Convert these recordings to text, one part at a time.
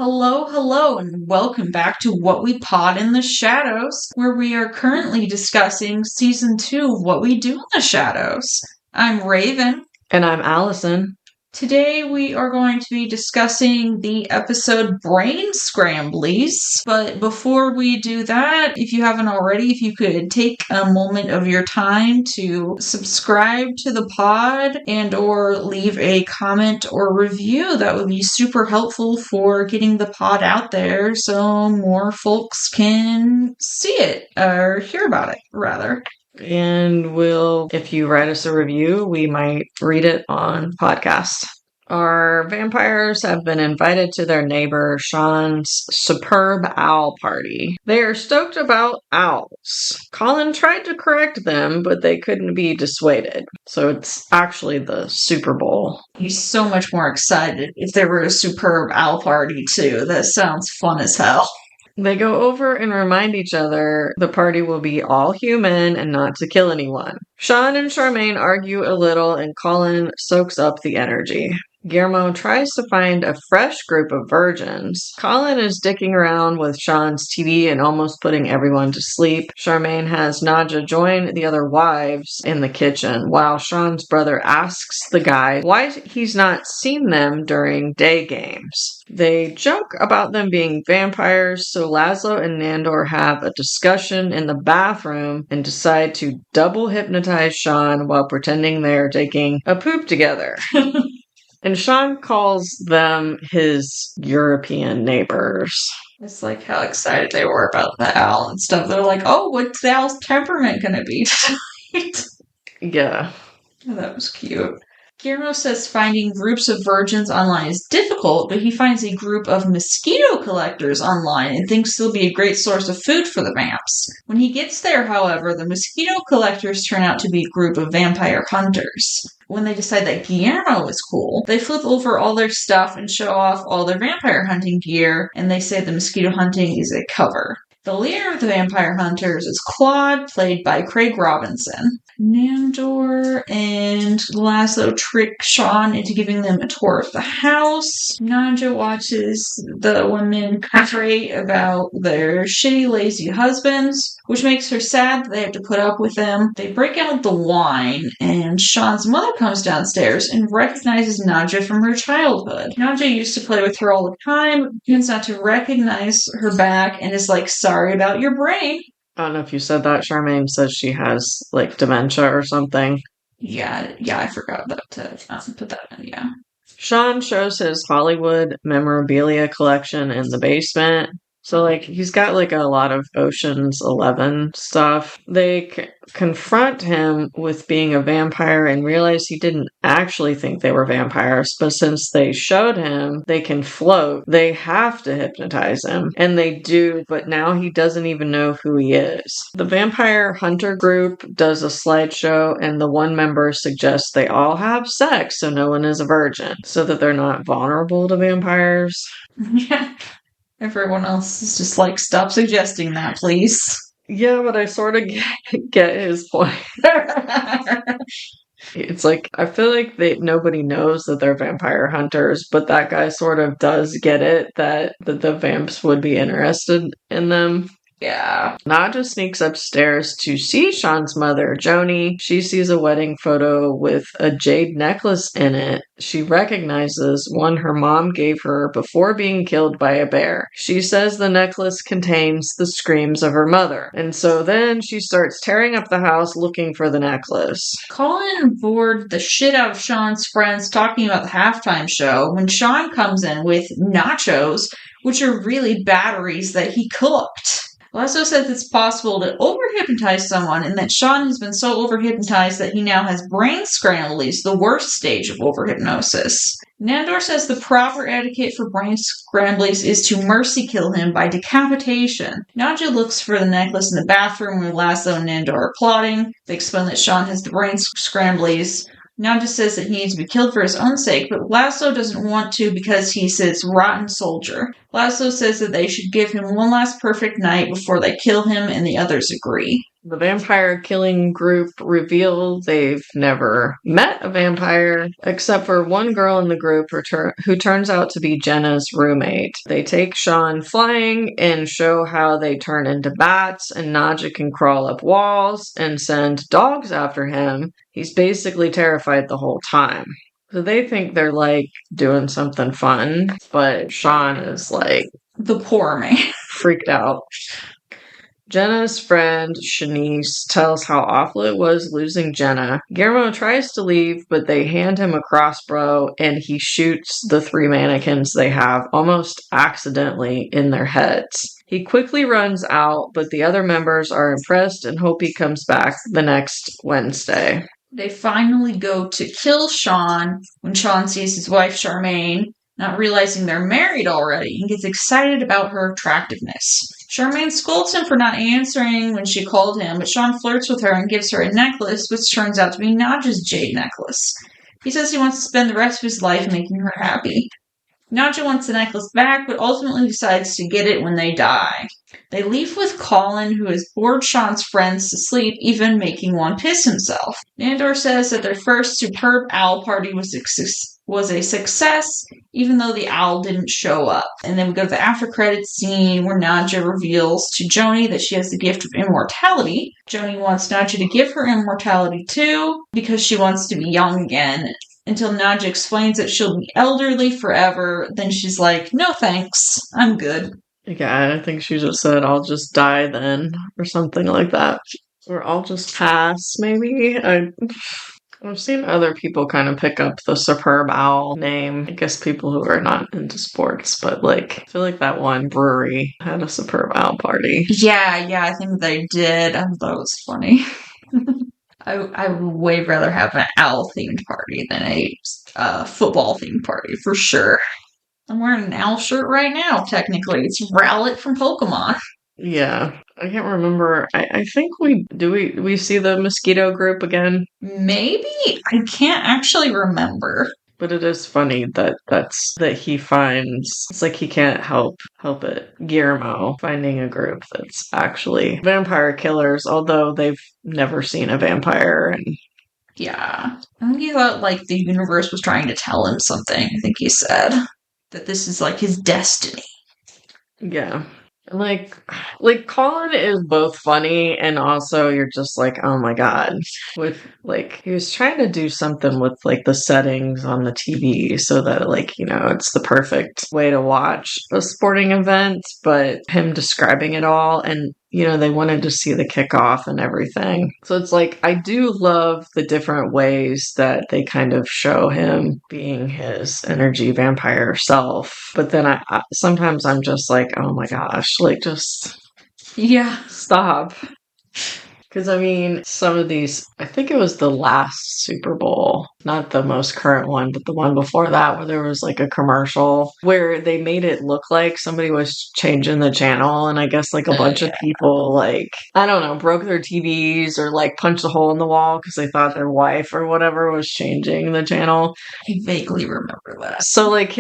Hello, and welcome back to What We Pod in the Shadows, where we are currently discussing Season 2 of What We Do in the Shadows. I'm Raven. And I'm Alison. Today we are going to be discussing the episode Brain Scramblies. But before we do that, if you haven't already, if you could take a moment of your time to subscribe to the pod and or leave a comment or review, that would be super helpful for getting the pod out there so more folks can see it or hear about it, rather. And if you write us a review, we might read it on podcast. Our vampires have been invited to their neighbor Sean's superb owl party. They are stoked about owls. Colin tried to correct them, but they couldn't be dissuaded. So it's actually the Super Bowl. He's so much more excited if there were a superb owl party, too. That sounds fun as hell. They go over and remind each other the party will be all human and not to kill anyone. Sean and Charmaine argue a little and Colin soaks up the energy. Guillermo tries to find a fresh group of virgins. Colin is dicking around with Sean's TV and almost putting everyone to sleep. Charmaine has Nadja join the other wives in the kitchen, while Sean's brother asks the guy why he's not seen them during day games. They joke about them being vampires, so Laszlo and Nandor have a discussion in the bathroom and decide to double hypnotize Sean while pretending they're taking a poop together. And Sean calls them his European neighbors. It's like how excited they were about the owl and stuff. They're like, oh, what's the owl's temperament going to be tonight? Yeah. That was cute. Guillermo says finding groups of virgins online is difficult, but he finds a group of mosquito collectors online and thinks they'll be a great source of food for the vamps. When he gets there, however, the mosquito collectors turn out to be a group of vampire hunters. When they decide that Guillermo is cool, they flip over all their stuff and show off all their vampire hunting gear, and they say the mosquito hunting is a cover. The leader of the vampire hunters is Claude, played by Craig Robinson. Nandor and Laszlo trick Sean into giving them a tour of the house. Nadja watches the women pray about their shitty, lazy husbands, which makes her sad that they have to put up with them. They break out the wine, and Sean's mother comes downstairs and recognizes Nadja from her childhood. Nadja used to play with her all the time, begins not to recognize her back, and is like, sorry about your brain. I don't know if you said that. Charmaine says she has, dementia or something. Yeah, I forgot that to put that in, yeah. Sean shows his Hollywood memorabilia collection in the basement. So, he's got, a lot of Ocean's 11 stuff. They confront him with being a vampire and realize he didn't actually think they were vampires, but since they showed him they can float, they have to hypnotize him. And they do, but now he doesn't even know who he is. The vampire hunter group does a slideshow, and the one member suggests they all have sex so no one is a virgin, so that they're not vulnerable to vampires. Yeah. Everyone else is just like, stop suggesting that, please. Yeah, but I sort of get his point. It's I feel like nobody knows that they're vampire hunters, but that guy sort of does get it, that the vamps would be interested in them. Yeah. Nadja sneaks upstairs to see Sean's mother, Joni. She sees a wedding photo with a jade necklace in it. She recognizes one her mom gave her before being killed by a bear. She says the necklace contains the screams of her mother. And so then she starts tearing up the house looking for the necklace. Colin bored the shit out of Sean's friends talking about the halftime show when Sean comes in with nachos, which are really batteries that he cooked. Laszlo says it's possible to over-hypnotize someone, and that Sean has been so over-hypnotized that he now has brain scramblies, the worst stage of over-hypnosis. Nandor says the proper etiquette for brain scramblies is to mercy kill him by decapitation. Nadja looks for the necklace in the bathroom where Laszlo and Nandor are plotting. They explain that Sean has the brain scramblies. Nadja says that he needs to be killed for his own sake, but Laszlo doesn't want to because he's his rotten soldier. Laszlo says that they should give him one last perfect night before they kill him, and the others agree. The vampire killing group reveals they've never met a vampire, except for one girl in the group who turns out to be Jenna's roommate. They take Sean flying and show how they turn into bats, and Nadja can crawl up walls and send dogs after him. He's basically terrified the whole time. So they think they're like doing something fun, but Sean is like the poor man. Freaked out. Jenna's friend, Shanice, tells how awful it was losing Jenna. Guillermo tries to leave, but they hand him a crossbow and he shoots the 3 mannequins they have almost accidentally in their heads. He quickly runs out, but the other members are impressed and hope he comes back the next Wednesday. They finally go to kill Sean when Sean sees his wife, Charmaine, not realizing they're married already, and gets excited about her attractiveness. Charmaine scolds him for not answering when she called him, but Sean flirts with her and gives her a necklace, which turns out to be Nadja's jade necklace. He says he wants to spend the rest of his life making her happy. Nadja wants the necklace back, but ultimately decides to get it when they die. They leave with Colin, who has bored Sean's friends to sleep, even making one piss himself. Nandor says that their first superb owl party was a success, even though the owl didn't show up. And then we go to the after-credits scene where Nadja reveals to Joni that she has the gift of immortality. Joni wants Nadja to give her immortality too, because she wants to be young again. Until Nadja explains that she'll be elderly forever, then she's like, no thanks, I'm good. Yeah, I think she just said, I'll just die then, or something like that. Or I'll just pass, maybe. I've seen other people kind of pick up the Superb Owl name. I guess people who are not into sports, but like, I feel like that one brewery had a Superb Owl party. Yeah, I think they did. I thought it was funny. I would way rather have an owl-themed party than a football-themed party, for sure. I'm wearing an owl shirt right now, technically. It's Rowlet from Pokemon. Yeah, I can't remember. I think we see the mosquito group again? Maybe? I can't actually remember. But it is funny that he finds, it's like he can't help it. Guillermo finding a group that's actually vampire killers, although they've never seen a vampire. And yeah, I think he thought like the universe was trying to tell him something. I think he said that this is like his destiny. Yeah. Like Colin is both funny and also you're just like, oh my god. With like he was trying to do something with like the settings on the TV so that like, you know, it's the perfect way to watch a sporting event, but him describing it all and you know, they wanted to see the kickoff and everything. So it's like, I do love the different ways that they kind of show him being his energy vampire self. But then I sometimes I'm just like, oh my gosh, like just stop. Because, I mean, some of these, I think it was the last Super Bowl, not the most current one, but the one before that, where there was like a commercial where they made it look like somebody was changing the channel. And I guess like a bunch of people, like, I don't know, broke their TVs or like punched a hole in the wall because they thought their wife or whatever was changing the channel. I vaguely remember that. So, like,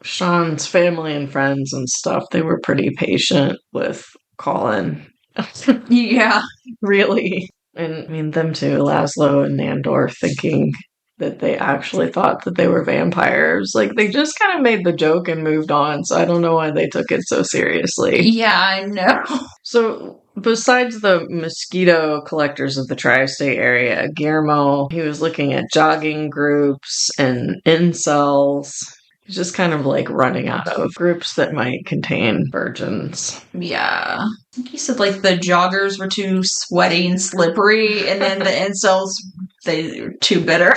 Sean's family and friends and stuff, they were pretty patient with Colin. Yeah. Really. And I mean, them too, Laszlo and Nandor, thinking that they actually thought that they were vampires. Like, they just kind of made the joke and moved on, so I don't know why they took it so seriously. Yeah, I know. So, besides the mosquito collectors of the tri-state area, Guillermo, he was looking at jogging groups and incels. He's just kind of like running out of groups that might contain virgins. Yeah. I think he said like the joggers were too sweaty and slippery, and then the incels, they were too bitter.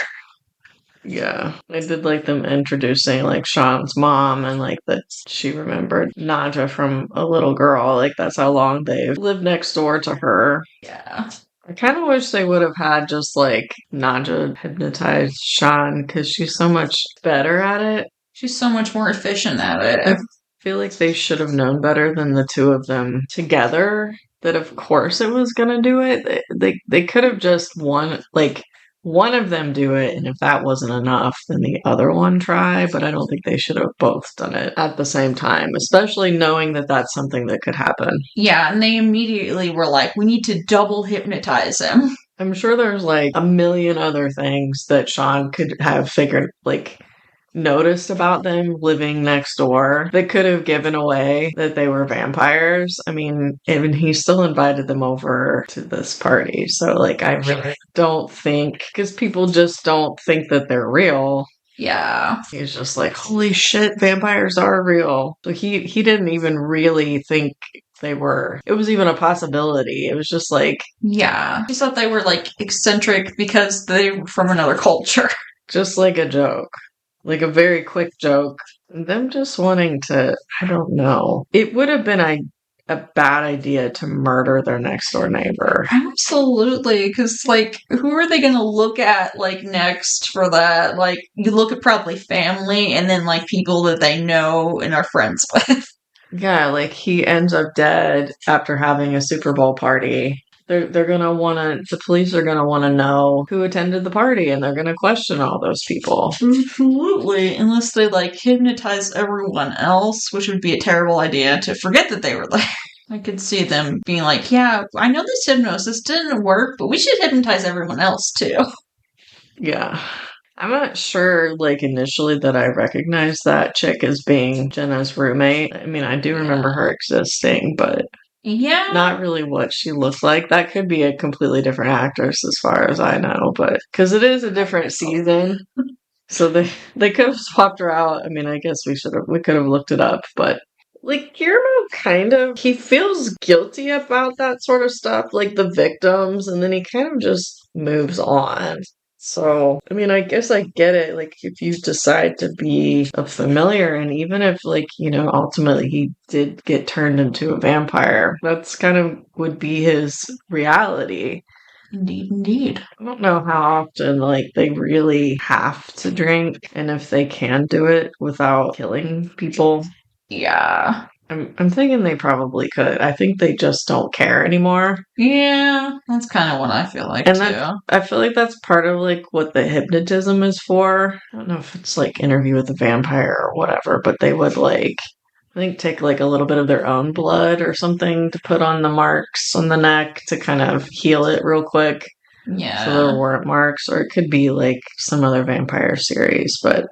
Yeah. I did like them introducing like Sean's mom and like that she remembered Nadja from a little girl. Like that's how long they've lived next door to her. Yeah. I kind of wish they would have had just like Nadja hypnotize Sean because she's so much better at it. She's so much more efficient at it. I feel like they should have known better than the two of them together. That of course it was gonna do it. They could have just one one of them do it, and if that wasn't enough, then the other one try, but I don't think they should have both done it at the same time, especially knowing that that's something that could happen. Yeah, and they immediately were like, we need to double hypnotize him. I'm sure there's like a million other things that Sean could have figured, like, noticed about them living next door that could have given away that they were vampires. I mean, even he still invited them over to this party. So, like, I really don't think, because people just don't think that they're real. Yeah. He's just like, holy shit, vampires are real. So he didn't even really think they were. It was even a possibility. It was just like, yeah. He thought they were like eccentric because they were from another culture. Just like a joke. Like a very quick joke. Them just wanting to, I don't know. It would have been a bad idea to murder their next door neighbor. Absolutely, because like, who are they gonna look at like next for that? Like, you look at probably family and then like people that they know and are friends with. Yeah, like he ends up dead after having a Super Bowl party. They're gonna wanna, the police are gonna wanna know who attended the party, and they're gonna question all those people. Absolutely, unless they like hypnotize everyone else, which would be a terrible idea to forget that they were there. I could see them being like, yeah, I know this hypnosis didn't work, but we should hypnotize everyone else too. Yeah. I'm not sure, like, initially that I recognized that chick as being Jenna's roommate. I mean, I do remember her existing, but yeah, not really what she looked like. That could be a completely different actress as far as I know, but because it is a different season. So they could have swapped her out. I mean, I guess we could have looked it up, but like Guillermo kind of, he feels guilty about that sort of stuff, like the victims, and then he kind of just moves on. So, I mean, I guess I get it. Like, if you decide to be a familiar, and even if, like, ultimately he did get turned into a vampire, that's kind of would be his reality. indeed, indeed. I don't know how often, like, they really have to drink, and if they can do it without killing people. Yeah. I'm thinking they probably could. I think they just don't care anymore. Yeah, that's kind of what I feel like And too. I feel like that's part of like what the hypnotism is for. I don't know if it's like Interview with the Vampire or whatever, but they would like, I think, take like a little bit of their own blood or something to put on the marks on the neck to kind of heal it real quick. Yeah. So there weren't marks, or it could be like some other vampire series, but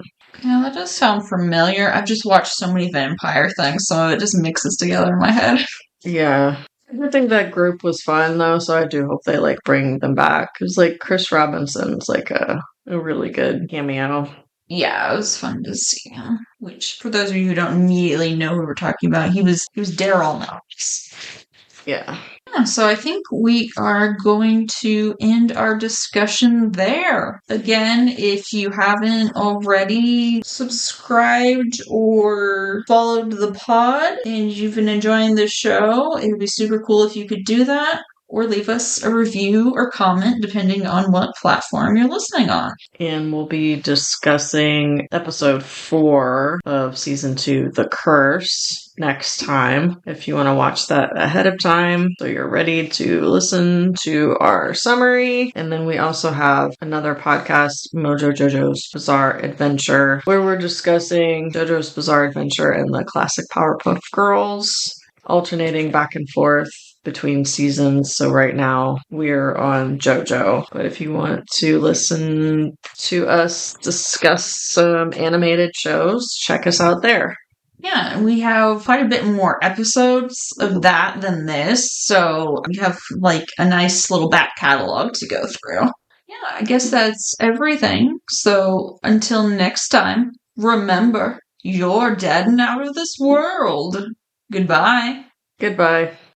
Yeah, that does sound familiar. I've just watched so many vampire things, so it just mixes together in my head. yeah. I think that group was fun though, so I do hope they like bring them back. Because like Chris Robinson's like a really good cameo. Yeah, it was fun to see him. Which, for those of you who don't immediately know who we're talking about, he was Daryl Knox. Yeah. Yeah, so I think we are going to end our discussion there. Again, if you haven't already subscribed or followed the pod and you've been enjoying the show, it would be super cool if you could do that. Or leave us a review or comment depending on what platform you're listening on. And we'll be discussing episode 4 of season 2, The Curse, next time. If you want to watch that ahead of time, so you're ready to listen to our summary. And then we also have another podcast, Mojo Jojo's Bizarre Adventure, where we're discussing Jojo's Bizarre Adventure and the classic Powerpuff Girls, alternating back and forth between seasons. So right now we're on JoJo. But if you want to listen to us discuss some animated shows, check us out there. Yeah, we have quite a bit more episodes of that than this, so we have like a nice little back catalog to go through. Yeah, I guess that's everything. So until next time, remember, you're dead and out of this world. Goodbye. Goodbye.